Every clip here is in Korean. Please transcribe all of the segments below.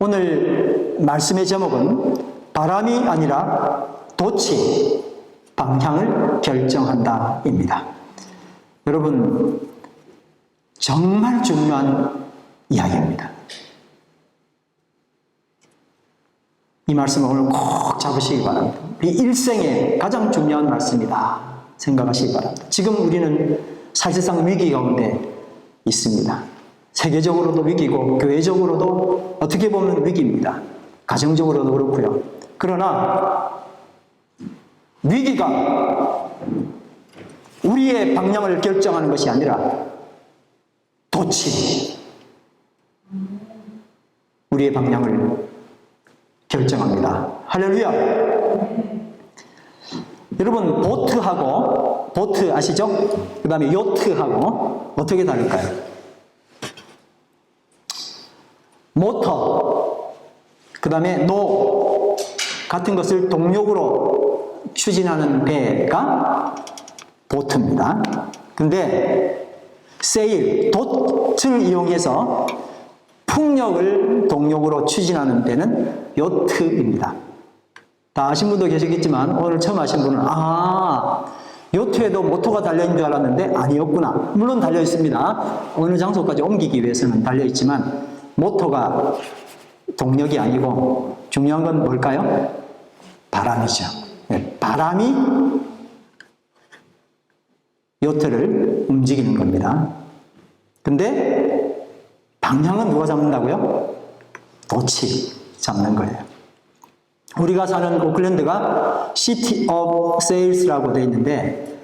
오늘 말씀의 제목은 바람이 아니라 돛이 방향을 결정한다입니다. 여러분, 정말 중요한 이야기입니다. 이 말씀을 오늘 꼭 잡으시기 바랍니다. 우리 일생에 가장 중요한 말씀이다 생각하시기 바랍니다. 지금 우리는 사실상 위기 가운데 있습니다. 세계적으로도 위기고 교회적으로도 어떻게 보면 위기입니다. 가정적으로도 그렇고요. 그러나 위기가 우리의 방향을 결정하는 것이 아니라 돛이 우리의 방향을 결정합니다. 할렐루야. 여러분, 보트 아시죠? 그 다음에 요트하고 어떻게 다를까요? 모터, 그 다음에 노 같은 것을 동력으로 추진하는 배가 보트입니다. 근데 세일, 돛을 이용해서 풍력을 동력으로 추진하는 배는 요트입니다. 다 아신 분도 계시겠지만 오늘 처음 아신 분은 요트에도 모터가 달려있는 줄 알았는데 아니었구나. 물론 달려있습니다. 어느 장소까지 옮기기 위해서는 달려있지만 모터가 동력이 아니고 중요한 건 뭘까요? 바람이죠. 바람이 요트를 움직이는 겁니다. 근데 방향은 누가 잡는다고요? 돛이 잡는 거예요. 우리가 사는 오클랜드가 시티 오브 세일스라고 되어 있는데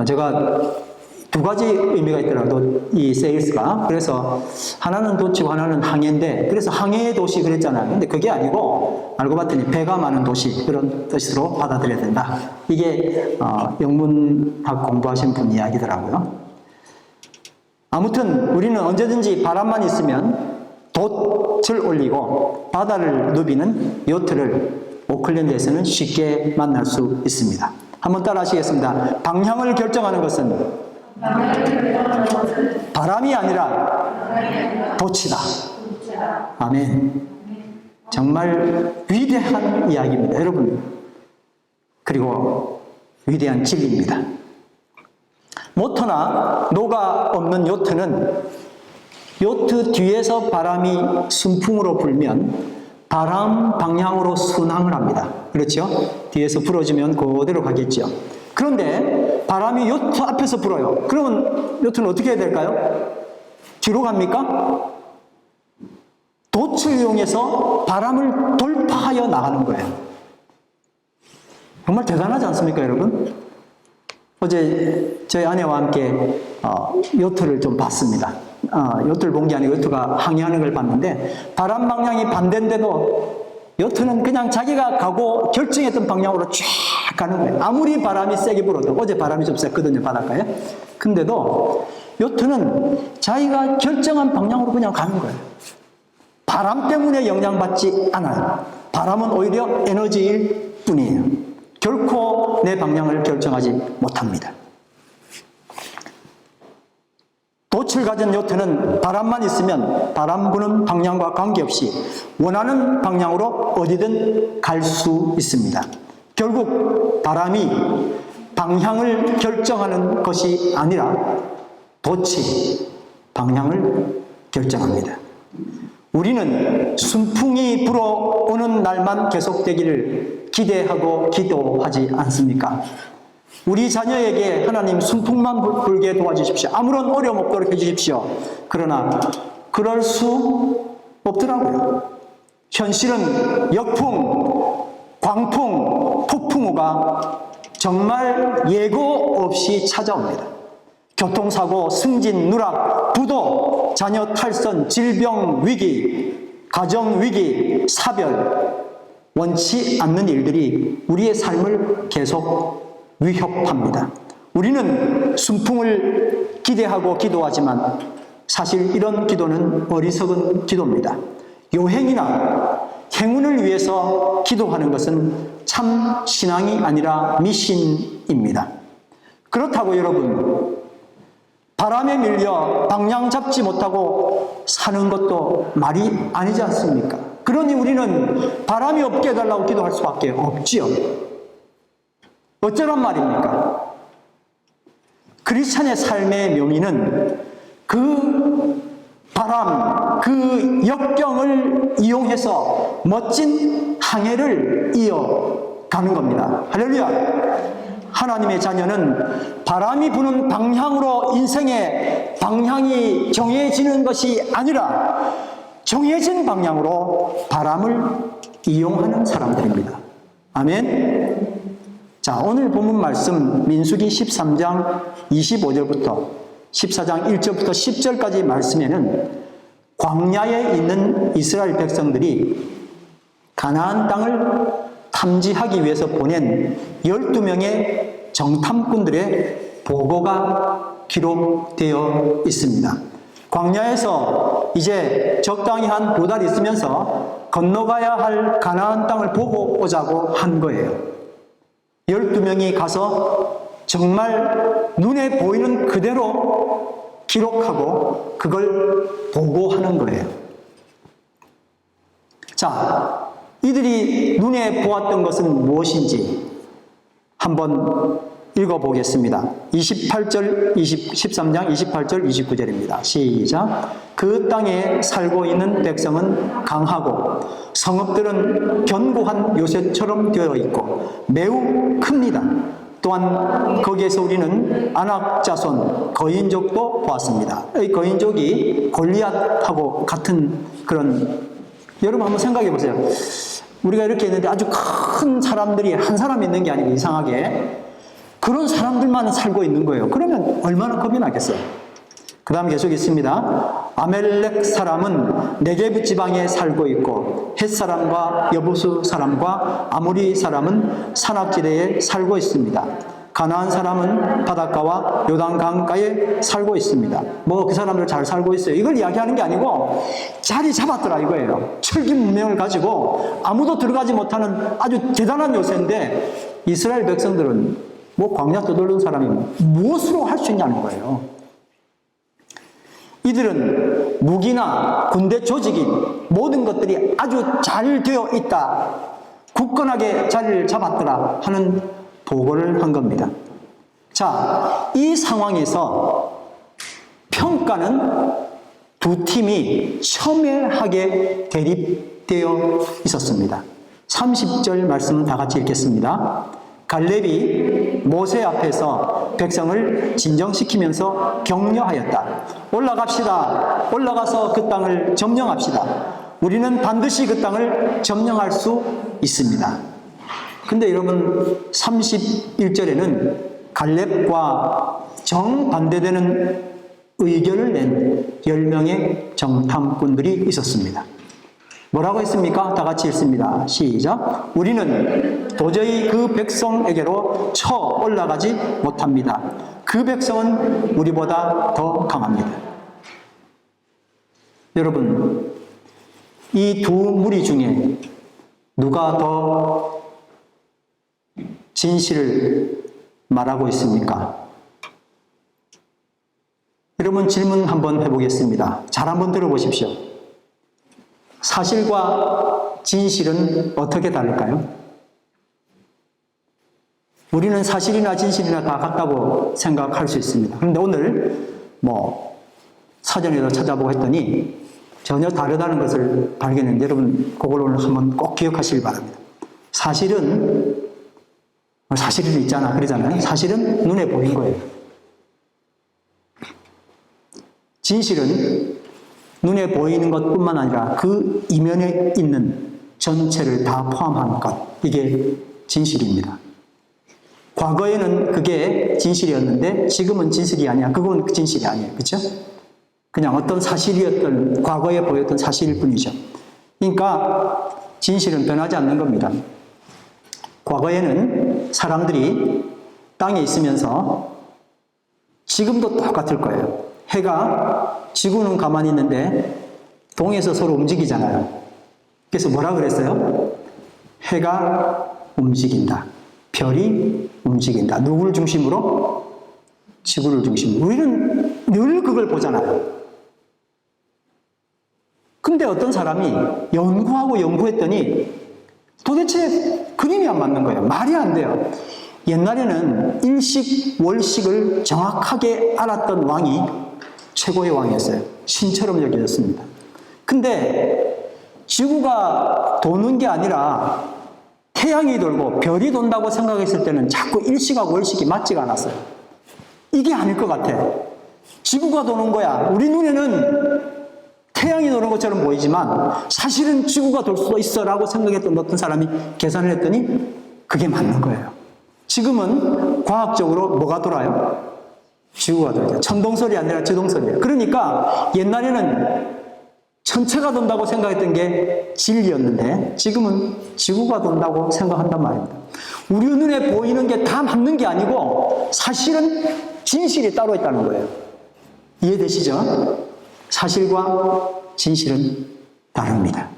제가 두 가지 의미가 있더라고요. 이 세일스가. 그래서 하나는 돛이고 하나는 항해인데 그래서 항해의 도시 그랬잖아요. 근데 그게 아니고 알고 봤더니 배가 많은 도시 그런 뜻으로 받아들여야 된다. 이게 영문학 공부하신 분 이야기더라고요. 아무튼 우리는 언제든지 바람만 있으면 돛을 올리고 바다를 누비는 요트를 오클랜드에서는 쉽게 만날 수 있습니다. 한번 따라 하시겠습니다. 방향을 결정하는 것은 바람이 아니라 돛이다. 아멘. 정말 위대한 이야기입니다, 여러분. 그리고 위대한 진리입니다. 모터나 노가 없는 요트는 요트 뒤에서 바람이 순풍으로 불면 바람 방향으로 순항을 합니다. 그렇죠? 뒤에서 불어주면 그대로 가겠죠. 그런데 바람이 요트 앞에서 불어요. 그러면 요트는 어떻게 해야 될까요? 뒤로 갑니까? 돛을 이용해서 바람을 돌파하여 나가는 거예요. 정말 대단하지 않습니까, 여러분? 어제 저희 아내와 함께 요트를 좀 봤습니다. 요트를 본 게 아니고 요트가 항해하는 걸 봤는데 바람 방향이 반대인데도 요트는 그냥 자기가 가고 결정했던 방향으로 쫙 가는 거예요. 아무리 바람이 세게 불어도 어제 바람이 좀 셌거든요, 바닷가에. 근데도 요트는 자기가 결정한 방향으로 그냥 가는 거예요. 바람 때문에 영향받지 않아요. 바람은 오히려 에너지일 뿐이에요. 결코 내 방향을 결정하지 못합니다. 돛을 가진 요트는 바람만 있으면 바람 부는 방향과 관계없이 원하는 방향으로 어디든 갈 수 있습니다. 결국 바람이 방향을 결정하는 것이 아니라 돛이 방향을 결정합니다. 우리는 순풍이 불어오는 날만 계속되기를 기대하고 기도하지 않습니까? 우리 자녀에게 하나님 순풍만 불게 도와주십시오. 아무런 어려움 없도록 해주십시오. 그러나 그럴 수 없더라고요. 현실은 역풍, 광풍, 폭풍우가 정말 예고 없이 찾아옵니다. 교통사고, 승진, 누락, 부도, 자녀 탈선, 질병 위기, 가정 위기, 사별, 원치 않는 일들이 우리의 삶을 계속 위협합니다. 우리는 순풍을 기대하고 기도하지만 사실 이런 기도는 어리석은 기도입니다. 요행이나 행운을 위해서 기도하는 것은 참 신앙이 아니라 미신입니다. 그렇다고 여러분, 바람에 밀려 방향 잡지 못하고 사는 것도 말이 아니지 않습니까? 그러니 우리는 바람이 없게 해달라고 기도할 수밖에 없지요. 어쩌란 말입니까? 크리스찬의 삶의 묘미는 그 바람, 그 역경을 이용해서 멋진 항해를 이어가는 겁니다. 할렐루야! 하나님의 자녀는 바람이 부는 방향으로 인생의 방향이 정해지는 것이 아니라 정해진 방향으로 바람을 이용하는 사람들입니다. 아멘. 자, 오늘 본문 말씀 민수기 13장 25절부터 14장 1절부터 10절까지 말씀에는 광야에 있는 이스라엘 백성들이 가나안 땅을 탐지하기 위해서 보낸 12명의 정탐꾼들의 보고가 기록되어 있습니다. 광야에서 이제 적당히 한 2달 있으면서 건너가야 할 가나안 땅을 보고 오자고 한 거예요. 12명이 가서 정말 눈에 보이는 그대로 기록하고 그걸 보고하는 거예요. 자, 이들이 눈에 보았던 것은 무엇인지 한번 읽어보겠습니다. 13장 28절, 29절입니다. 시작. 그 땅에 살고 있는 백성은 강하고 성읍들은 견고한 요새처럼 되어 있고 매우 큽니다. 또한 거기에서 우리는 아낙 자손 거인족도 보았습니다. 이 거인족이 골리앗하고 같은 그런, 여러분 한번 생각해 보세요. 우리가 이렇게 있는데 아주 큰 사람들이 한 사람 있는 게 아니고 이상하게 그런 사람들만 살고 있는 거예요. 그러면 얼마나 겁이 나겠어요. 그 다음 계속 있습니다. 아멜렉 사람은 네게브 지방에 살고 있고 헷 사람과 여부수 사람과 아모리 사람은 산악지대에 살고 있습니다. 가나안 사람은 바닷가와 요단 강가에 살고 있습니다. 뭐 그 사람들 잘 살고 있어요. 이걸 이야기하는 게 아니고 자리 잡았더라 이거예요. 철기 문명을 가지고 아무도 들어가지 못하는 아주 대단한 요새인데 이스라엘 백성들은 뭐 광야 떠돌던 사람이 무엇으로 할 수 있냐는 거예요. 이들은 무기나 군대 조직이 모든 것들이 아주 잘 되어 있다, 굳건하게 자리를 잡았더라 하는 보고를 한 겁니다. 자, 이 상황에서 평가는 두 팀이 첨예하게 대립되어 있었습니다. 30절 말씀 다 같이 읽겠습니다. 갈렙이 모세 앞에서 백성을 진정시키면서 격려하였다. 올라갑시다. 올라가서 그 땅을 점령합시다. 우리는 반드시 그 땅을 점령할 수 있습니다. 근데 여러분 31절에는 갈렙과 정반대되는 의견을 낸 10명의 정탐꾼들이 있었습니다. 뭐라고 했습니까? 다 같이 읽습니다. 시작. 우리는 도저히 그 백성에게로 쳐 올라가지 못합니다. 그 백성은 우리보다 더 강합니다. 여러분, 이 두 무리 중에 누가 더 진실을 말하고 있습니까? 여러분 질문 한번 해보겠습니다. 잘 한번 들어보십시오. 사실과 진실은 어떻게 다를까요? 우리는 사실이나 진실이나 다 같다고 생각할 수 있습니다. 그런데 오늘 사전에도 찾아보고 했더니 전혀 다르다는 것을 발견했는데 여러분 그걸 오늘 한번 꼭 기억하시길 바랍니다. 사실은 있잖아 그러잖아요. 사실은 눈에 보인 거예요. 진실은 눈에 보이는 것뿐만 아니라 그 이면에 있는 전체를 다 포함한 것, 이게 진실입니다. 과거에는 그게 진실이었는데 지금은 진실이 아니야. 그건 진실이 아니에요. 그렇죠? 그냥 어떤 사실이었던, 과거에 보였던 사실일 뿐이죠. 그러니까 진실은 변하지 않는 겁니다. 과거에는 사람들이 땅에 있으면서 지금도 똑같을 거예요. 해가, 지구는 가만히 있는데 동에서 서로 움직이잖아요. 그래서 뭐라 그랬어요? 해가 움직인다. 별이 움직인다. 누구를 중심으로? 지구를 중심으로. 우리는 늘 그걸 보잖아요. 근데 어떤 사람이 연구하고 연구했더니 도대체 그림이 안 맞는 거예요. 말이 안 돼요. 옛날에는 일식, 월식을 정확하게 알았던 왕이 최고의 왕이었어요. 신처럼 여겨졌습니다. 근데 지구가 도는 게 아니라 태양이 돌고 별이 돈다고 생각했을 때는 자꾸 일식하고 월식이 맞지가 않았어요. 이게 아닐 것 같아. 지구가 도는 거야. 우리 눈에는 태양이 도는 것처럼 보이지만 사실은 지구가 돌 수도 있어 라고 생각했던 어떤 사람이 계산을 했더니 그게 맞는 거예요. 지금은 과학적으로 뭐가 돌아요? 지구가 돌죠. 천동설이 아니라 지동설이에요. 그러니까 옛날에는 천체가 돈다고 생각했던 게 진리였는데 지금은 지구가 돈다고 생각한단 말입니다. 우리 눈에 보이는 게 다 맞는 게 아니고 사실은 진실이 따로 있다는 거예요. 이해되시죠? 사실과 진실은 다릅니다.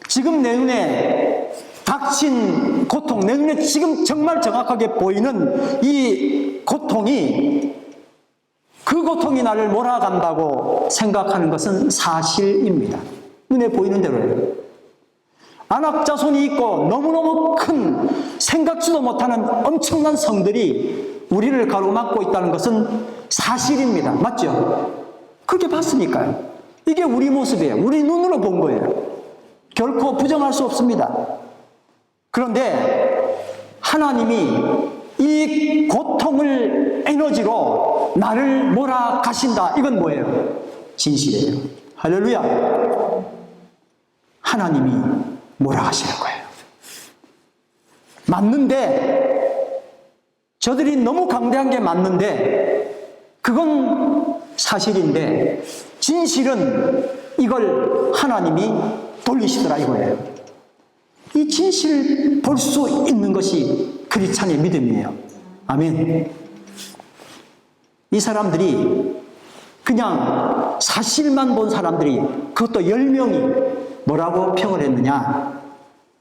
지금 내 눈에 닥친 고통, 내 눈에 지금 정말 정확하게 보이는 이 고통이 그 고통이 나를 몰아간다고 생각하는 것은 사실입니다. 눈에 보이는 대로예요. 안악자손이 있고 너무너무 큰 생각지도 못하는 엄청난 성들이 우리를 가로막고 있다는 것은 사실입니다. 맞죠? 그렇게 봤으니까요. 이게 우리 모습이에요. 우리 눈으로 본 거예요. 결코 부정할 수 없습니다. 그런데 하나님이 이 고통을 에너지로 나를 몰아가신다. 이건 뭐예요? 진실이에요. 할렐루야. 하나님이 몰아가시는 거예요. 맞는데 저들이 너무 강대한 게 맞는데 그건 사실인데 진실은 이걸 하나님이 돌리시더라 이거예요. 이 진실을 볼 수 있는 것이 크리스찬의 믿음이에요. 아멘. 이 사람들이 그냥 사실만 본 사람들이 그것도 10명이 뭐라고 평을 했느냐?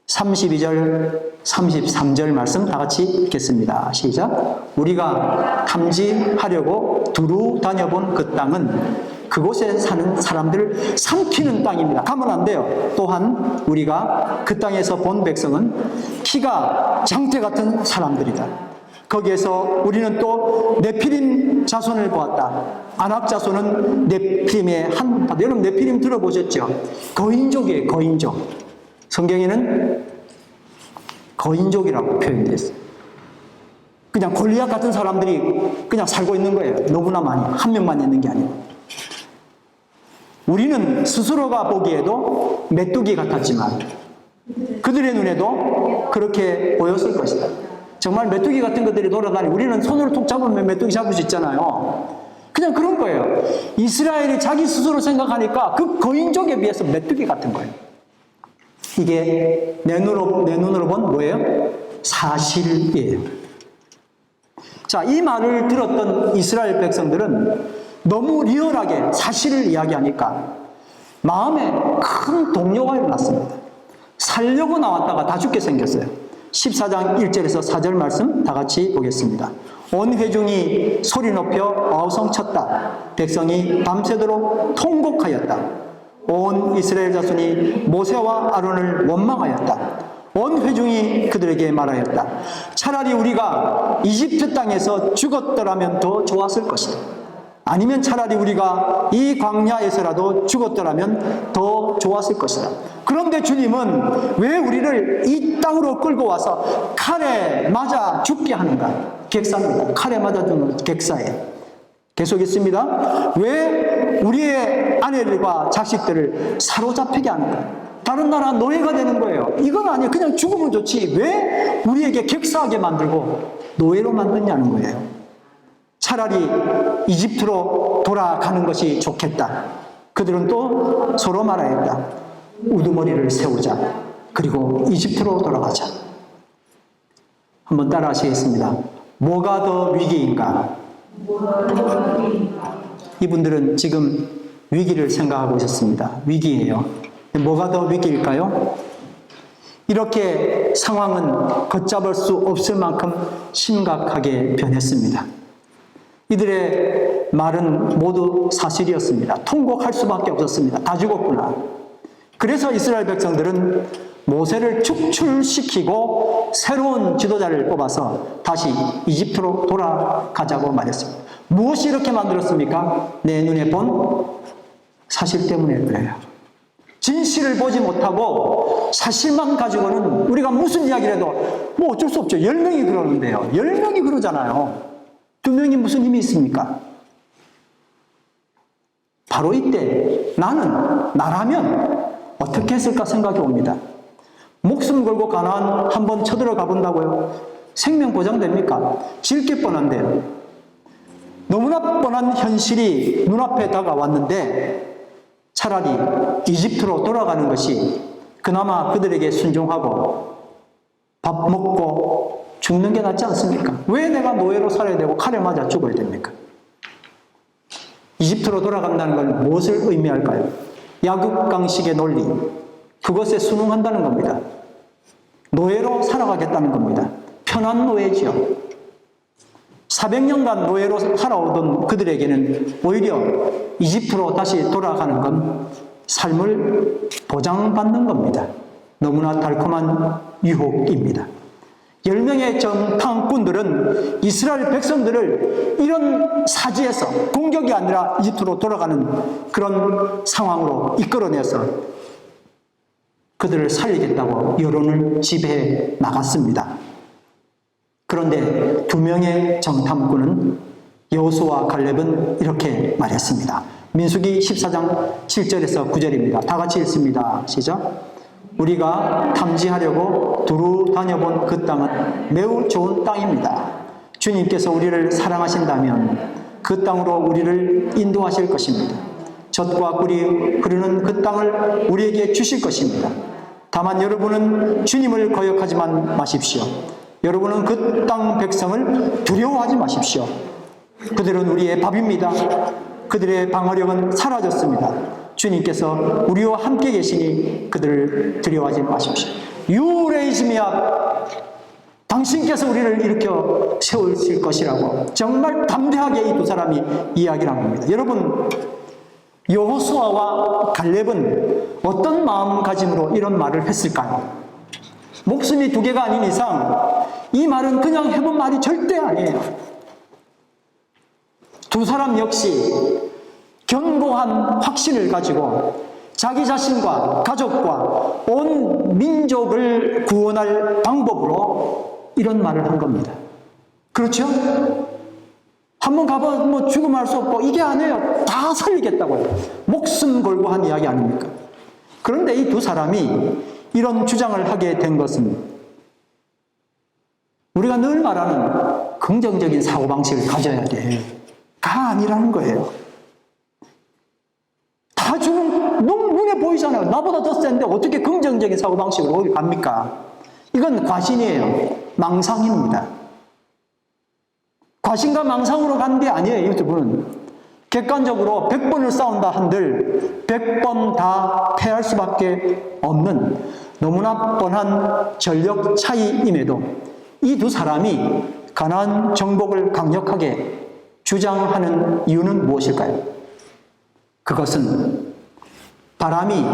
32절, 33절 말씀 다 같이 읽겠습니다. 시작. 우리가 탐지하려고 두루 다녀본 그 땅은 그곳에 사는 사람들을 삼키는 땅입니다. 가면 안 돼요. 또한 우리가 그 땅에서 본 백성은 피가 장대 같은 사람들이다. 거기에서 우리는 또 네피림 자손을 보았다. 아낙 자손은 네피림의 한 파트. 여러분 네피림 들어보셨죠? 거인족이에요. 거인족. 성경에는 거인족이라고 표현되어 있어요. 그냥 골리앗 같은 사람들이 그냥 살고 있는 거예요. 너무나 많이. 한 명만 있는 게 아니고. 우리는 스스로가 보기에도 메뚜기 같았지만 그들의 눈에도 그렇게 보였을 것이다. 정말 메뚜기 같은 것들이 돌아다니고 우리는 손으로 톡 잡으면 메뚜기 잡을 수 있잖아요. 그냥 그런 거예요. 이스라엘이 자기 스스로 생각하니까 그 거인족에 비해서 메뚜기 같은 거예요. 이게 내 눈으로 본 뭐예요? 사실이에요. 자, 이 말을 들었던 이스라엘 백성들은 너무 리얼하게 사실을 이야기하니까 마음에 큰 동요가 일어났습니다. 살려고 나왔다가 다 죽게 생겼어요. 14장 1절에서 4절 말씀 다 같이 보겠습니다. 온 회중이 소리 높여 아우성쳤다. 백성이 밤새도록 통곡하였다. 온 이스라엘 자손이 모세와 아론을 원망하였다. 온 회중이 그들에게 말하였다. 차라리 우리가 이집트 땅에서 죽었더라면 더 좋았을 것이다. 아니면 차라리 우리가 이 광야에서라도 죽었더라면 더 좋았을 것이다. 그런데 주님은 왜 우리를 이 땅으로 끌고 와서 칼에 맞아 죽게 하는가? 객사입니다. 칼에 맞아 죽는 객사예요. 계속 있습니다. 왜 우리의 아내들과 자식들을 사로잡히게 하는가? 다른 나라 노예가 되는 거예요. 이건 아니에요. 그냥 죽으면 좋지. 왜 우리에게 객사하게 만들고 노예로 만드냐는 거예요. 차라리 이집트로 돌아가는 것이 좋겠다. 그들은 또 서로 말하였다. 우두머리를 세우자. 그리고 이집트로 돌아가자. 한번 따라 하시겠습니다. 뭐가 더 위기인가? 이분들은 지금 위기를 생각하고 있었습니다. 위기예요. 뭐가 더 위기일까요? 이렇게 상황은 걷잡을 수 없을 만큼 심각하게 변했습니다. 이들의 말은 모두 사실이었습니다. 통곡할 수밖에 없었습니다. 다 죽었구나. 그래서 이스라엘 백성들은 모세를 축출시키고 새로운 지도자를 뽑아서 다시 이집트로 돌아가자고 말했습니다. 무엇이 이렇게 만들었습니까? 내 눈에 본 사실 때문에 그래요. 진실을 보지 못하고 사실만 가지고는 우리가 무슨 이야기를 해도 뭐 어쩔 수 없죠. 10명이 그러는데요. 10명이 그러잖아요. 2명이 무슨 힘이 있습니까? 바로 이때 나라면 어떻게 했을까 생각이 옵니다. 목숨 걸고 가나안 한번 쳐들어가 본다고요? 생명 보장됩니까? 질게 뻔한데요. 너무나 뻔한 현실이 눈앞에 다가왔는데 차라리 이집트로 돌아가는 것이 그나마 그들에게 순종하고 밥 먹고 죽는 게 낫지 않습니까? 왜 내가 노예로 살아야 되고 칼에 맞아 죽어야 됩니까? 이집트로 돌아간다는 건 무엇을 의미할까요? 약육강식의 논리, 그것에 순응한다는 겁니다. 노예로 살아가겠다는 겁니다. 편한 노예지요. 400년간 노예로 살아오던 그들에게는 오히려 이집트로 다시 돌아가는 건 삶을 보장받는 겁니다. 너무나 달콤한 유혹입니다. 10명의 정탐꾼들은 이스라엘 백성들을 이런 사지에서 공격이 아니라 이집트로 돌아가는 그런 상황으로 이끌어내서 그들을 살리겠다고 여론을 지배해 나갔습니다. 그런데 2명의 정탐꾼은 여호수아와 갈렙은 이렇게 말했습니다. 민수기 14장 7절에서 9절입니다. 다 같이 읽습니다. 시작. 우리가 탐지하려고 두루 다녀본 그 땅은 매우 좋은 땅입니다. 주님께서 우리를 사랑하신다면 그 땅으로 우리를 인도하실 것입니다. 젖과 꿀이 흐르는 그 땅을 우리에게 주실 것입니다. 다만 여러분은 주님을 거역하지만 마십시오. 여러분은 그 땅 백성을 두려워하지 마십시오. 그들은 우리의 밥입니다. 그들의 방어력은 사라졌습니다. 주님께서 우리와 함께 계시니 그들을 두려워하지 마십시오. You raise me up. 당신께서 우리를 일으켜 세우실 것이라고 정말 담대하게 이 두 사람이 이야기를 한 겁니다. 여러분, 여호수아와 갈렙은 어떤 마음가짐으로 이런 말을 했을까요? 목숨이 2개가 아닌 이상 이 말은 그냥 해본 말이 절대 아니에요. 두 사람 역시 견고한 확신을 가지고 자기 자신과 가족과 온 민족을 구원할 방법으로 이런 말을 한 겁니다. 그렇죠? 한번 가봐 뭐 죽음할 수 없고 이게 아니에요. 다 살리겠다고요. 목숨 걸고 한 이야기 아닙니까? 그런데 이 두 사람이 이런 주장을 하게 된 것은 우리가 늘 말하는 긍정적인 사고방식을 가져야 돼. 가 아니라는 거예요. 다 죽은, 너무 눈에 보이잖아요. 나보다 더 센데 어떻게 긍정적인 사고방식으로 어디 갑니까? 이건 과신이에요. 망상입니다. 과신과 망상으로 간 게 아니에요. 이 두 분은. 객관적으로 100번을 싸운다 한들 100번 다 패할 수밖에 없는 너무나 뻔한 전력 차이임에도 이 두 사람이 가나안 정복을 강력하게 주장하는 이유는 무엇일까요? 그것은 바람이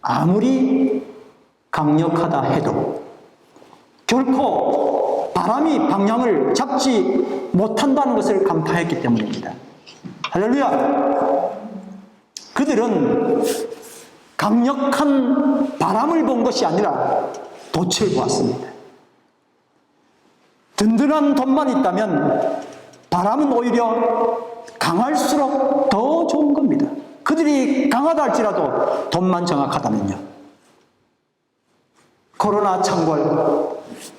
아무리 강력하다 해도 결코 바람이 방향을 잡지 못한다는 것을 간파했기 때문입니다. 할렐루야! 그들은 강력한 바람을 본 것이 아니라 돛을 보았습니다. 든든한 돛만 있다면 바람은 오히려 강할수록 더 좋은 겁니다. 그들이 강하다 할지라도 돛만 정확하다면요. 코로나 창궐,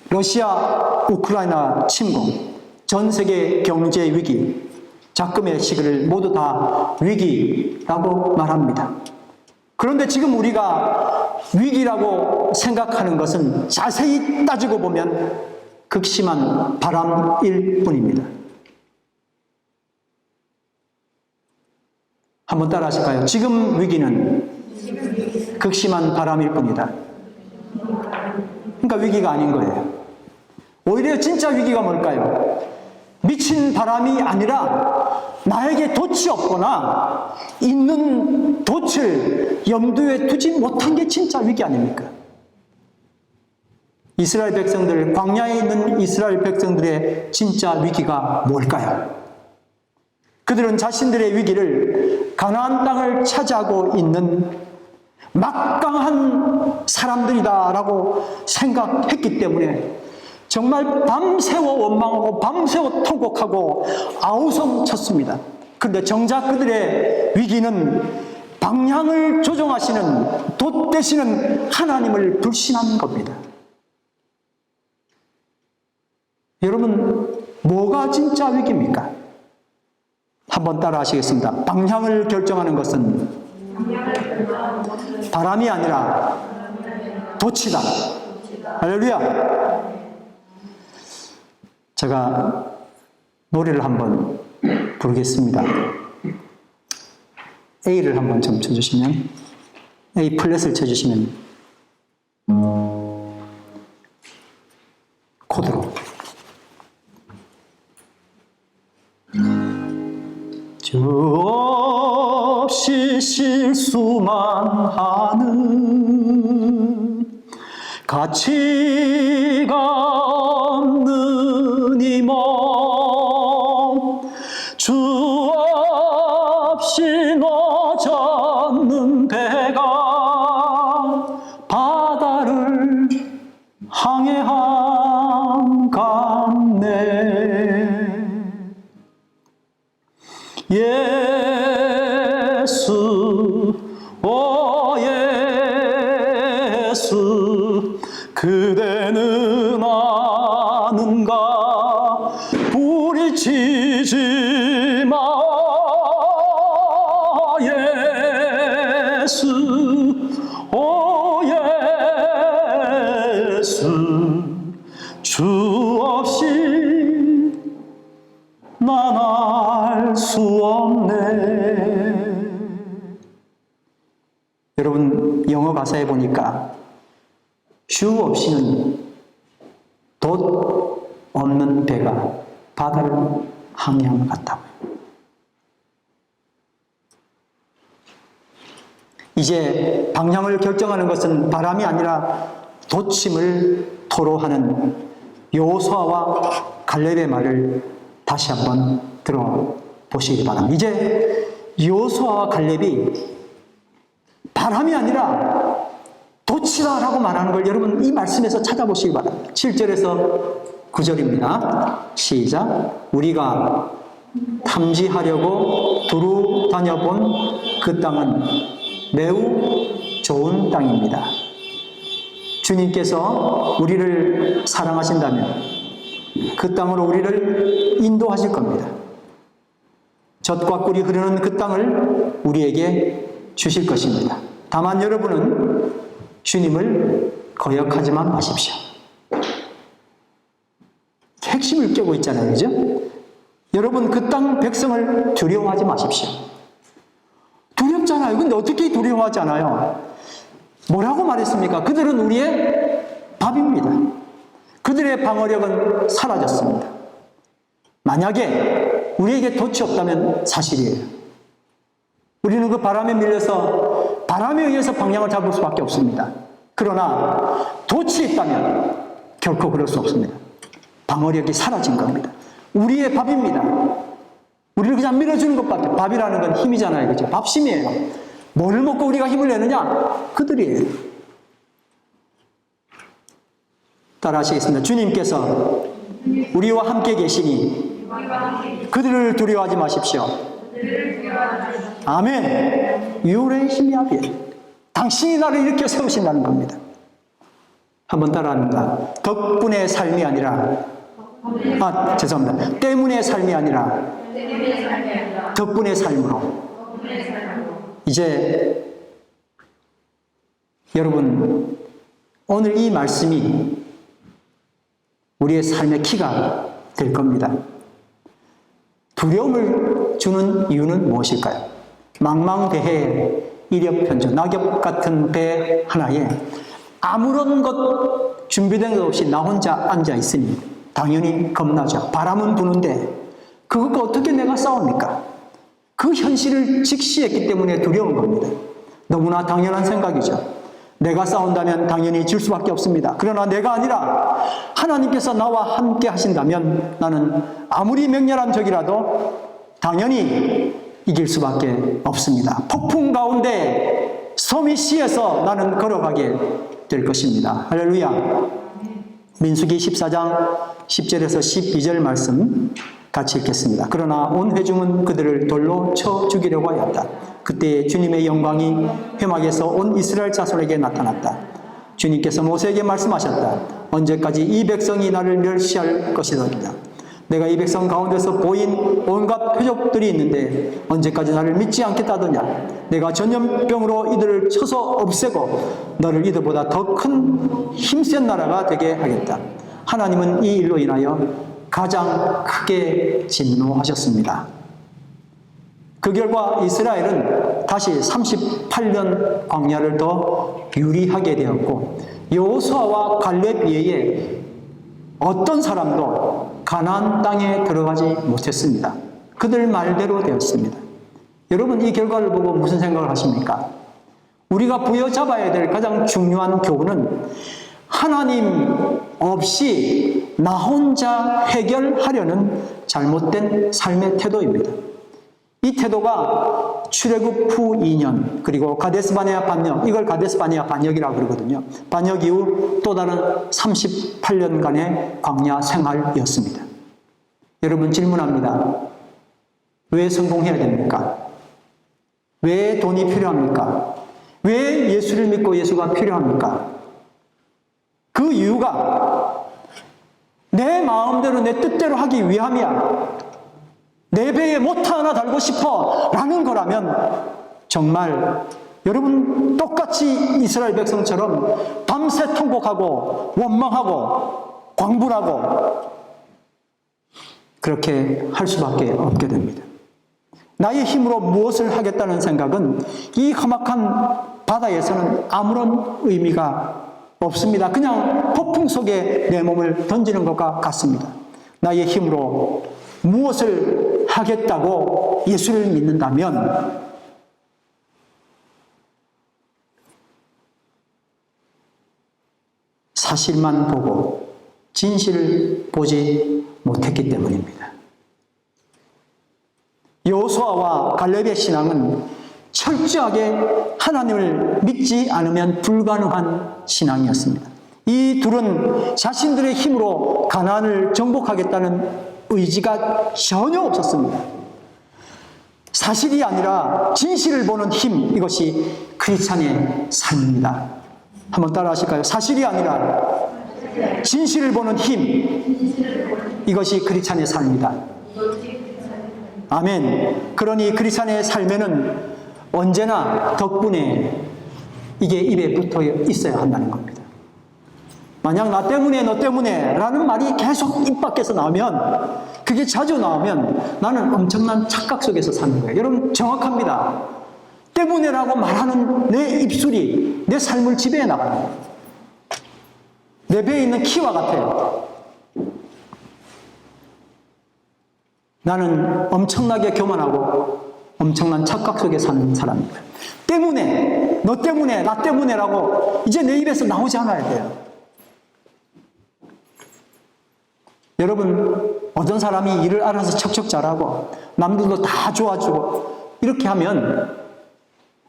러시아 우크라이나 침공, 전 세계 경제 위기, 작금의 시기를 모두 다 위기라고 말합니다. 그런데 지금 우리가 위기라고 생각하는 것은 자세히 따지고 보면 극심한 바람일 뿐입니다. 한번 따라 하실까요? 지금 위기는 극심한 바람일 뿐이다. 그러니까 위기가 아닌 거예요. 오히려 진짜 위기가 뭘까요? 미친 바람이 아니라 나에게 돛이 없거나 있는 돛을 염두에 두지 못한 게 진짜 위기 아닙니까? 이스라엘 백성들, 광야에 있는 이스라엘 백성들의 진짜 위기가 뭘까요? 그들은 자신들의 위기를 가나안 땅을 차지하고 있는 막강한 사람들이다라고 생각했기 때문에 정말 밤새워 원망하고 밤새워 통곡하고 아우성쳤습니다. 그런데 정작 그들의 위기는 방향을 조정하시는 돛 되시는 하나님을 불신한 겁니다. 여러분, 뭐가 진짜 위기입니까? 한번 따라 하시겠습니다. 방향을 결정하는 것은 바람이 아니라 돛이다. 할렐루야. 제가 노래를 한번 부르겠습니다. A를 한번 좀 쳐주시면, A 플랫을 쳐주시면 코드로. 주 없이 실수만 하는 가치가 없는 이 몸, 주 없이 노젓는 배가 바다를 항해한 같네. 예수, 오 예수, 그대는 아는가? 부리치지 마. 예수, 오 예수, 주 없이 난 알 수 없네. 여러분, 영어 가사에 보니까 주 없이는 돛 없는 배가 바다를 항해한 것 같다고요. 이제 방향을 결정하는 것은 바람이 아니라 돛임을 토로하는 여호수아와 갈렙의 말을 다시 한번 들어보시기 바랍니다. 이제 여호수아와 갈렙이 바람이 아니라 돛이다라고 말하는 걸 여러분 이 말씀에서 찾아보시기 바랍니다. 7절에서 9절입니다. 시작. 우리가 탐지하려고 두루 다녀본 그 땅은 매우 좋은 땅입니다. 주님께서 우리를 사랑하신다면 그 땅으로 우리를 인도하실 겁니다. 젖과 꿀이 흐르는 그 땅을 우리에게 주실 것입니다. 다만 여러분은 주님을 거역하지만 마십시오. 핵심을 깨고 있잖아요. 그죠? 여러분 그 땅 백성을 두려워하지 마십시오. 두렵잖아요. 근데 어떻게 두려워하지 않아요? 뭐라고 말했습니까? 그들은 우리의 밥입니다. 그들의 방어력은 사라졌습니다. 만약에 우리에게 돛이 없다면 사실이에요. 우리는 그 바람에 밀려서 바람에 의해서 방향을 잡을 수밖에 없습니다. 그러나 돛이 있다면 결코 그럴 수 없습니다. 방어력이 사라진 겁니다. 우리의 밥입니다. 우리를 그냥 밀어주는 것밖에. 밥이라는 건 힘이잖아요. 그죠? 밥심이에요. 뭘 먹고 우리가 힘을 내느냐? 그들이에요. 따라 하시겠습니다. 주님께서 우리와 함께 계시니 그들을 두려워하지 마십시오. 아멘. 유레시미아비에 당신이 나를 일으켜 세우신다는 겁니다. 한번 따라합니다. 덕분의 삶이 아니라 죄송합니다. 때문의 삶이 아니라 덕분의 삶으로. 이제 여러분 오늘 이 말씀이 우리의 삶의 키가 될 겁니다. 두려움을 주는 이유는 무엇일까요? 망망대해에 이력편조, 낙엽 같은 배 하나에 아무런 것 준비된 것 없이 나 혼자 앉아 있으니 당연히 겁나죠. 바람은 부는데 그것과 어떻게 내가 싸웁니까? 그 현실을 직시했기 때문에 두려운 겁니다. 너무나 당연한 생각이죠. 내가 싸운다면 당연히 질 수밖에 없습니다. 그러나 내가 아니라 하나님께서 나와 함께 하신다면 나는 아무리 맹렬한 적이라도 당연히 이길 수밖에 없습니다. 폭풍 가운데 서미시에서 나는 걸어가게 될 것입니다. 할렐루야. 민수기 14장 10절에서 12절 말씀 같이 읽겠습니다. 그러나 온 회중은 그들을 돌로 쳐 죽이려고 하였다. 그때 주님의 영광이 회막에서 온 이스라엘 자손에게 나타났다. 주님께서 모세에게 말씀하셨다. 언제까지 이 백성이 나를 멸시할 것이더냐. 내가 이 백성 가운데서 보인 온갖 표적들이 있는데 언제까지 나를 믿지 않겠다더냐. 내가 전염병으로 이들을 쳐서 없애고 너를 이들보다 더 큰 힘센 나라가 되게 하겠다. 하나님은 이 일로 인하여 가장 크게 진노하셨습니다. 그 결과 이스라엘은 다시 38년 광야를 더 유리하게 되었고 여호수아와 갈렙 외에 어떤 사람도 가나안 땅에 들어가지 못했습니다. 그들 말대로 되었습니다. 여러분 이 결과를 보고 무슨 생각을 하십니까? 우리가 부여잡아야 될 가장 중요한 교훈은 하나님 없이 나 혼자 해결하려는 잘못된 삶의 태도입니다. 이 태도가 출애굽 후 2년 그리고 가데스바네아 반역, 이걸 가데스바네아 반역이라고 그러거든요. 반역 이후 또 다른 38년간의 광야 생활이었습니다. 여러분 질문합니다. 왜 성공해야 됩니까? 왜 돈이 필요합니까? 왜 예수를 믿고 예수가 필요합니까? 그 이유가 내 마음대로 내 뜻대로 하기 위함이야. 내 배에 모터 하나 달고 싶어 라는 거라면 정말 여러분 똑같이 이스라엘 백성처럼 밤새 통곡하고 원망하고 광분하고 그렇게 할 수밖에 없게 됩니다. 나의 힘으로 무엇을 하겠다는 생각은 이 험악한 바다에서는 아무런 의미가 없습니다. 그냥 폭풍 속에 내 몸을 던지는 것과 같습니다. 나의 힘으로 무엇을 하겠다고 예수를 믿는다면 사실만 보고 진실을 보지 못했기 때문입니다. 여호수아와 갈렙의 신앙은 철저하게 하나님을 믿지 않으면 불가능한 신앙이었습니다. 이 둘은 자신들의 힘으로 가나안을 정복하겠다는 의지가 전혀 없었습니다. 사실이 아니라 진실을 보는 힘, 이것이 크리스찬의 삶입니다. 한번 따라 하실까요? 사실이 아니라 진실을 보는 힘, 이것이 크리스찬의 삶이다. 아멘. 그러니 크리스찬의 삶에는 언제나 덕분에 이게 입에 붙어 있어야 한다는 겁니다. 만약 나 때문에 너 때문에 라는 말이 계속 입 밖에서 나오면, 그게 자주 나오면 나는 엄청난 착각 속에서 사는 거예요. 여러분 정확합니다. 때문에라고 말하는 내 입술이 내 삶을 지배해 나가는 거예요. 내 배에 있는 키와 같아요. 나는 엄청나게 교만하고 엄청난 착각 속에 사는 사람입니다. 때문에, 너 때문에, 나 때문에라고 이제 내 입에서 나오지 않아야 돼요. 여러분, 어떤 사람이 일을 알아서 척척 잘하고 남들도 다 좋아주고 이렇게 하면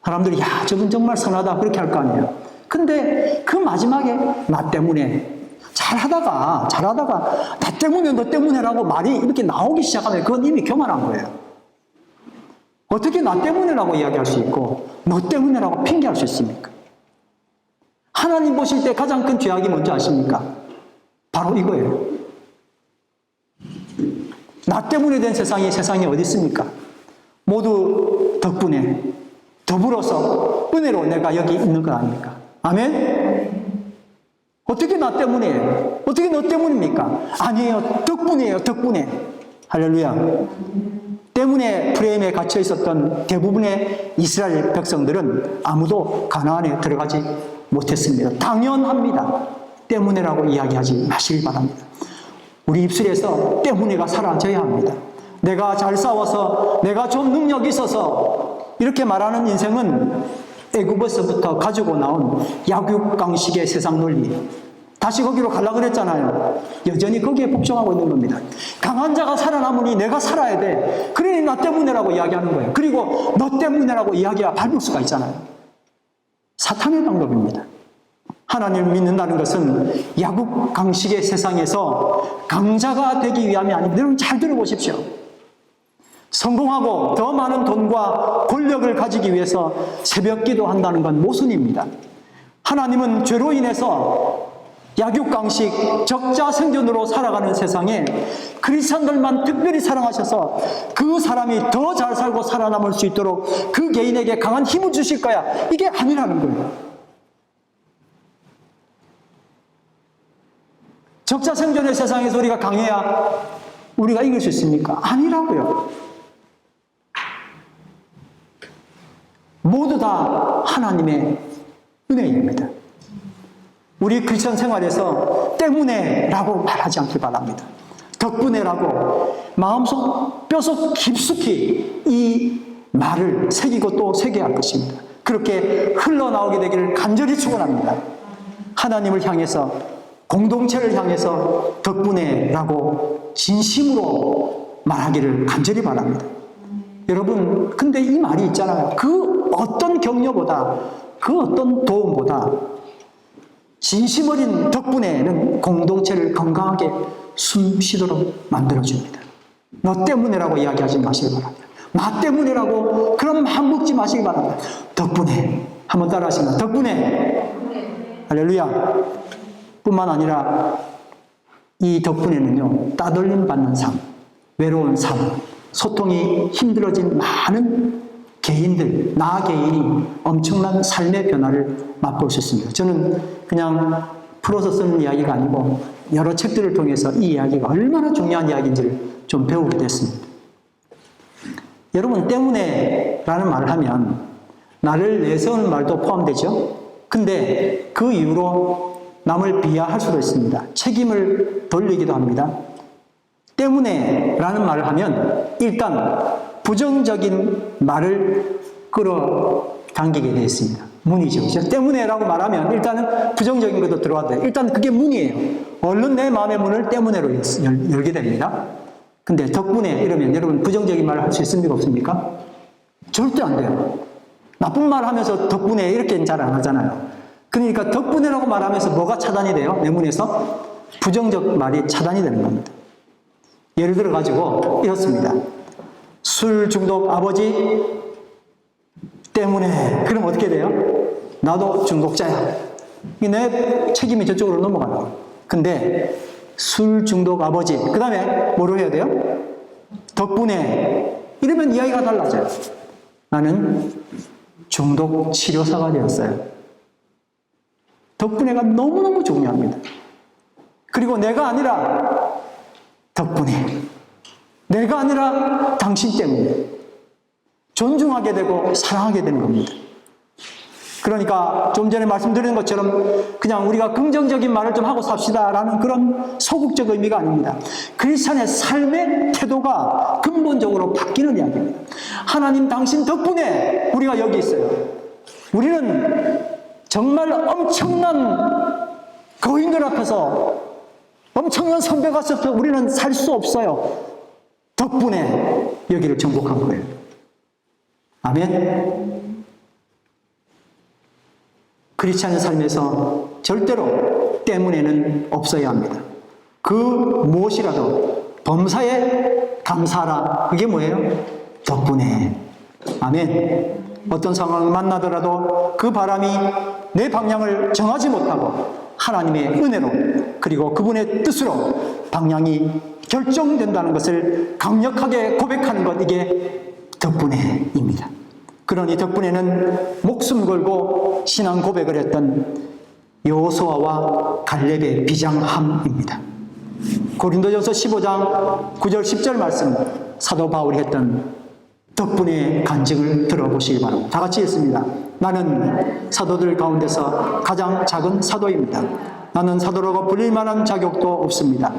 사람들이 야, 저분 정말 선하다 그렇게 할 거 아니에요. 근데 그 마지막에 나 때문에 잘하다가 나 때문에 너 때문에라고 말이 이렇게 나오기 시작하면 그건 이미 교만한 거예요. 어떻게 나 때문에라고 이야기할 수 있고 너 때문에라고 핑계할 수 있습니까? 하나님 보실 때 가장 큰 죄악이 뭔지 아십니까? 바로 이거예요. 나 때문에 된 세상이 어디 있습니까? 모두 덕분에 더불어서 은혜로 내가 여기 있는 것 아닙니까? 아멘? 어떻게 나 때문이에요? 어떻게 너 때문입니까? 아니에요. 덕분이에요. 덕분에. 할렐루야. 때문에 프레임에 갇혀 있었던 대부분의 이스라엘 백성들은 아무도 가나안에 들어가지 못했습니다. 당연합니다. 때문에라고 이야기하지 마시길 바랍니다. 우리 입술에서 때문에가 사라져야 합니다. 내가 잘 싸워서, 내가 좀 능력이 있어서 이렇게 말하는 인생은 애굽에서부터 가지고 나온 약육강식의 세상 논리, 다시 거기로 가려고 그랬잖아요. 여전히 거기에 복종하고 있는 겁니다. 강한 자가 살아남으니 내가 살아야 돼. 그러니 나 때문에라고 이야기하는 거예요. 그리고 너 때문에라고 이야기가 밟을 수가 있잖아요. 사탄의 방법입니다. 하나님을 믿는다는 것은 약육강식의 세상에서 강자가 되기 위함이 아닙니다. 여러분 잘 들어보십시오. 성공하고 더 많은 돈과 권력을 가지기 위해서 새벽기도 한다는 건 모순입니다. 하나님은 죄로 인해서 약육강식, 적자생존으로 살아가는 세상에 크리스찬들만 특별히 사랑하셔서 그 사람이 더 잘 살고 살아남을 수 있도록 그 개인에게 강한 힘을 주실 거야. 이게 아니라는 거예요. 적자생존의 세상에서 우리가 강해야 우리가 이길 수 있습니까? 아니라고요. 모두 다 하나님의 은혜입니다. 우리 크리스천 생활에서 때문에 라고 말하지 않길 바랍니다. 덕분에 라고 마음속 뼈속 깊숙이 이 말을 새기고 또 새겨야 할 것입니다. 그렇게 흘러나오게 되기를 간절히 축원합니다. 하나님을 향해서, 공동체를 향해서 덕분에 라고 진심으로 말하기를 간절히 바랍니다. 여러분, 근데 이 말이 있잖아요. 그 어떤 격려보다, 그 어떤 도움보다 진심 어린 덕분에는 공동체를 건강하게 숨 쉬도록 만들어줍니다. 너 때문에라고 이야기하지 마시기 바랍니다. 나 때문에라고 그런 마음 먹지 마시기 바랍니다. 덕분에, 한번 따라 하시면 덕분에, 할렐루야. 뿐만 아니라 이 덕분에는요, 따돌림 받는 삶, 외로운 삶, 소통이 힘들어진 많은 개인들, 나 개인이 엄청난 삶의 변화를 맛볼 수 있습니다. 저는 그냥 풀어서 쓰는 이야기가 아니고 여러 책들을 통해서 이 이야기가 얼마나 중요한 이야기인지를 좀 배우게 됐습니다. 여러분, 때문에 라는 말을 하면 나를 내세우는 말도 포함되죠. 근데 그 이후로 남을 비하할 수도 있습니다. 책임을 돌리기도 합니다. 때문에 라는 말을 하면 일단 부정적인 말을 끌어당기게 되어 있습니다. 문이죠. 때문에 라고 말하면 일단은 부정적인 것도 들어와도 돼요. 일단 그게 문이에요. 얼른 내 마음의 문을 때문에로 열게 됩니다. 근데 덕분에 이러면 여러분 부정적인 말을 할 수 있습니까? 없습니까? 절대 안 돼요. 나쁜 말 하면서 덕분에 이렇게는 잘 안 하잖아요. 그러니까 덕분에라고 말하면서 뭐가 차단이 돼요? 내 문에서 부정적 말이 차단이 되는 겁니다. 예를 들어 가지고 이렇습니다. 술 중독 아버지 때문에, 그럼 어떻게 돼요? 나도 중독자야. 내 책임이 저쪽으로 넘어가요. 근데 술 중독 아버지, 그 다음에 뭐로 해야 돼요? 덕분에, 이러면 이야기가 달라져요. 나는 중독 치료사가 되었어요. 덕분에가 너무너무 중요합니다. 그리고 내가 아니라 덕분에, 내가 아니라 당신 때문에 존중하게 되고 사랑하게 되는 겁니다. 그러니까 좀 전에 말씀드린 것처럼 그냥 우리가 긍정적인 말을 좀 하고 삽시다라는 그런 소극적 의미가 아닙니다. 크리스찬의 삶의 태도가 근본적으로 바뀌는 이야기입니다. 하나님 당신 덕분에 우리가 여기 있어요. 우리는 정말 엄청난 거인들 앞에서, 엄청난 선배가 있어서 우리는 살 수 없어요. 덕분에 여기를 정복한 거예요. 아멘. 크리스찬의 삶에서 절대로 때문에는 없어야 합니다. 그 무엇이라도 범사에 감사하라. 그게 뭐예요? 덕분에. 아멘. 어떤 상황을 만나더라도 그 바람이 내 방향을 정하지 못하고 하나님의 은혜로, 그리고 그분의 뜻으로 방향이 결정된다는 것을 강력하게 고백하는 것, 이게 덕분에입니다. 그러니 덕분에는 목숨 걸고 신앙 고백을 했던 여호수아와 갈렙의 비장함입니다. 고린도전서 15장 9절 10절 말씀, 사도 바울이 했던 덕분에 간증을 들어보시기 바랍니다. 다 같이 읽습니다. 나는 사도들 가운데서 가장 작은 사도입니다. 나는 사도라고 불릴 만한 자격도 없습니다.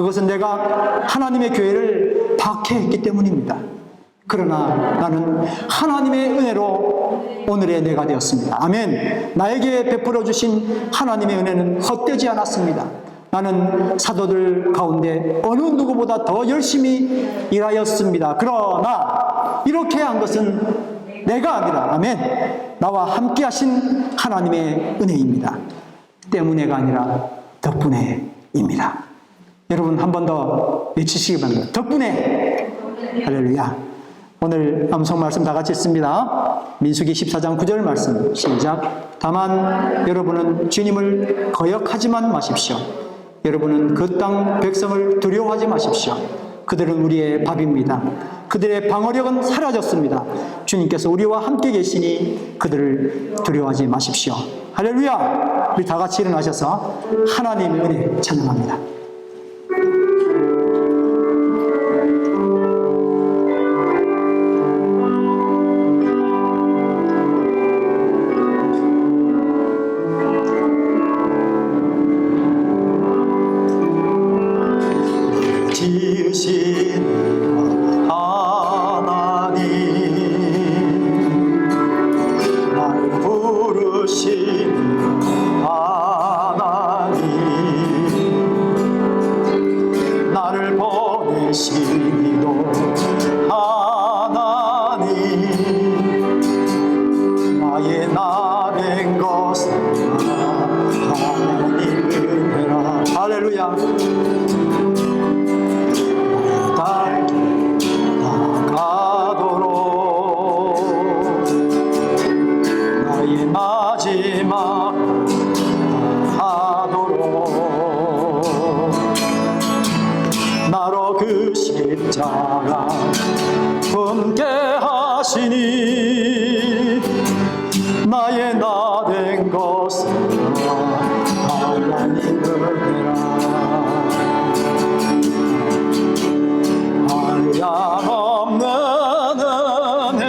그것은 내가 하나님의 교회를 박해했기 때문입니다. 그러나 나는 하나님의 은혜로 오늘의 내가 되었습니다. 아멘. 나에게 베풀어 주신 하나님의 은혜는 헛되지 않았습니다. 나는 사도들 가운데 어느 누구보다 더 열심히 일하였습니다. 그러나 이렇게 한 것은 내가 아니라, 아멘, 나와 함께 하신 하나님의 은혜입니다. 때문에가 아니라 덕분에입니다. 여러분 한 번 더 외치시기 바랍니다. 덕분에. 할렐루야. 오늘 암송 말씀 다 같이 읽습니다. 민수기 14장 9절 말씀 시작. 다만 여러분은 주님을 거역하지만 마십시오. 여러분은 그 땅 백성을 두려워하지 마십시오. 그들은 우리의 밥입니다. 그들의 방어력은 사라졌습니다. 주님께서 우리와 함께 계시니 그들을 두려워하지 마십시오. 할렐루야. 우리 다 같이 일어나셔서 하나님의 은혜 찬양합니다. 나로 그 십자가 품게 하시니 나의 나 된 것은 하나님 은혜라. 한량없는 은혜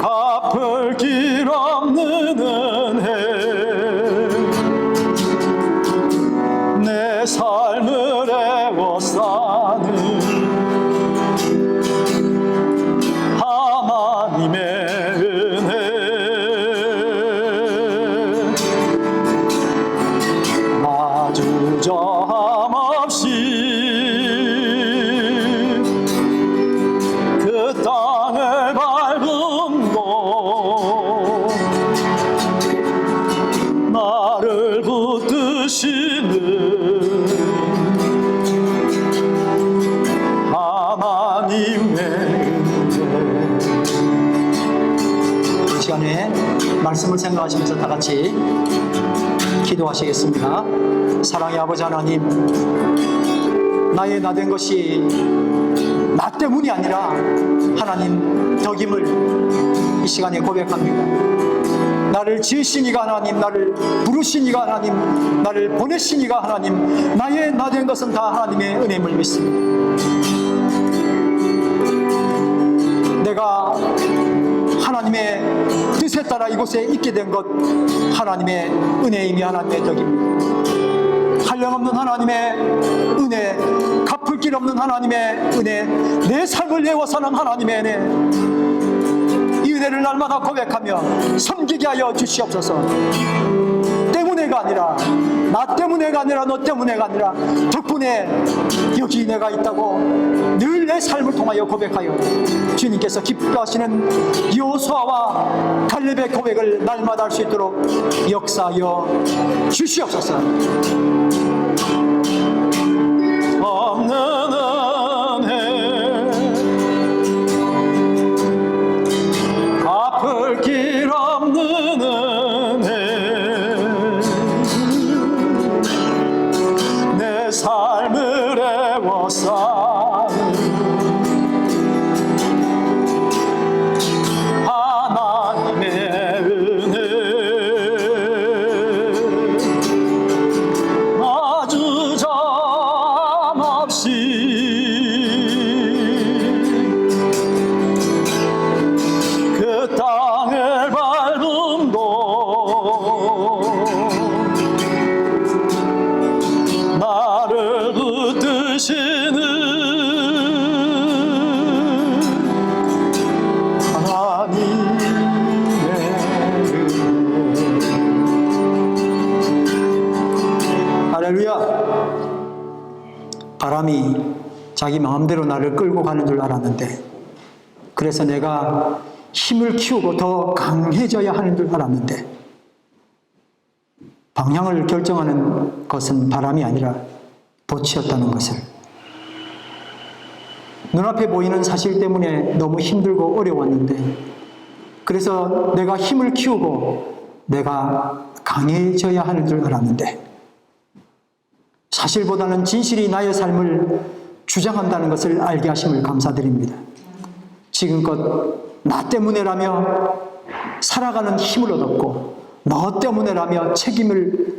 갚을 길 없는 은혜 내 삶을 애워싸는 하나님의 은혜 마주 점 없이 그 땅을 밟음고 나를 붙드시는 하나님의 은혜. 이 시간에 말씀을 생각하시면서 다 같이 기도하시겠습니다. 사랑의 아버지 하나님, 나의 나 된 것이 나 때문이 아니라 하나님 덕임을 이 시간에 고백합니다. 나를 지으시니가 하나님, 나를 부르시니가 하나님, 나를 보내시니가 하나님, 나의 나 된 것은 다 하나님의 은혜임을 믿습니다. 내가 하나님의 뜻에 따라 이곳에 있게 된 것 하나님의 은혜이며 하나님의 덕입니다. 한량없는 하나님의 은혜, 갚을 길 없는 하나님의 은혜, 내 삶을 내어 사는 하나님의 은혜, 이 은혜를 날마다 고백하며 섬기게 하여 주시옵소서. 때문에가 아니라, 나 때문에가 아니라, 너 때문에가 아니라 덕분에 여기 내가 있다고 늘 내 삶을 통하여 고백하여 주님께서 기뻐하시는 여호수아와 갈렙의 고백을 날마다 할 수 있도록 역사하여 주시옵소서. 없는 은혜 갚을 길 없는 은혜 내 삶을 애워싸는 하나님의 은혜 할렐루야. 바람이 자기 마음대로 나를 끌고 가는 줄 알았는데, 그래서 내가 힘을 키우고 더 강해져야 하는 줄 알았는데, 방향을 결정하는 것은 바람이 아니라 돛이었다는 것을, 눈앞에 보이는 사실 때문에 너무 힘들고 어려웠는데, 그래서 내가 힘을 키우고 내가 강해져야 하는 줄 알았는데, 사실보다는 진실이 나의 삶을 주장한다는 것을 알게 하심을 감사드립니다. 지금껏 나 때문에라며 살아가는 힘을 얻었고, 너 때문에라며 책임을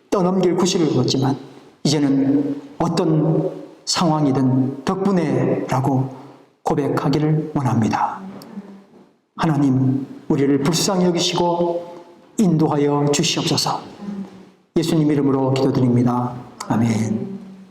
떠넘길 구실을 얻었지만, 이제는 어떤 상황이든 덕분에라고 고백하기를 원합니다. 하나님, 우리를 불쌍히 여기시고 인도하여 주시옵소서. 예수님 이름으로 기도드립니다. 아멘.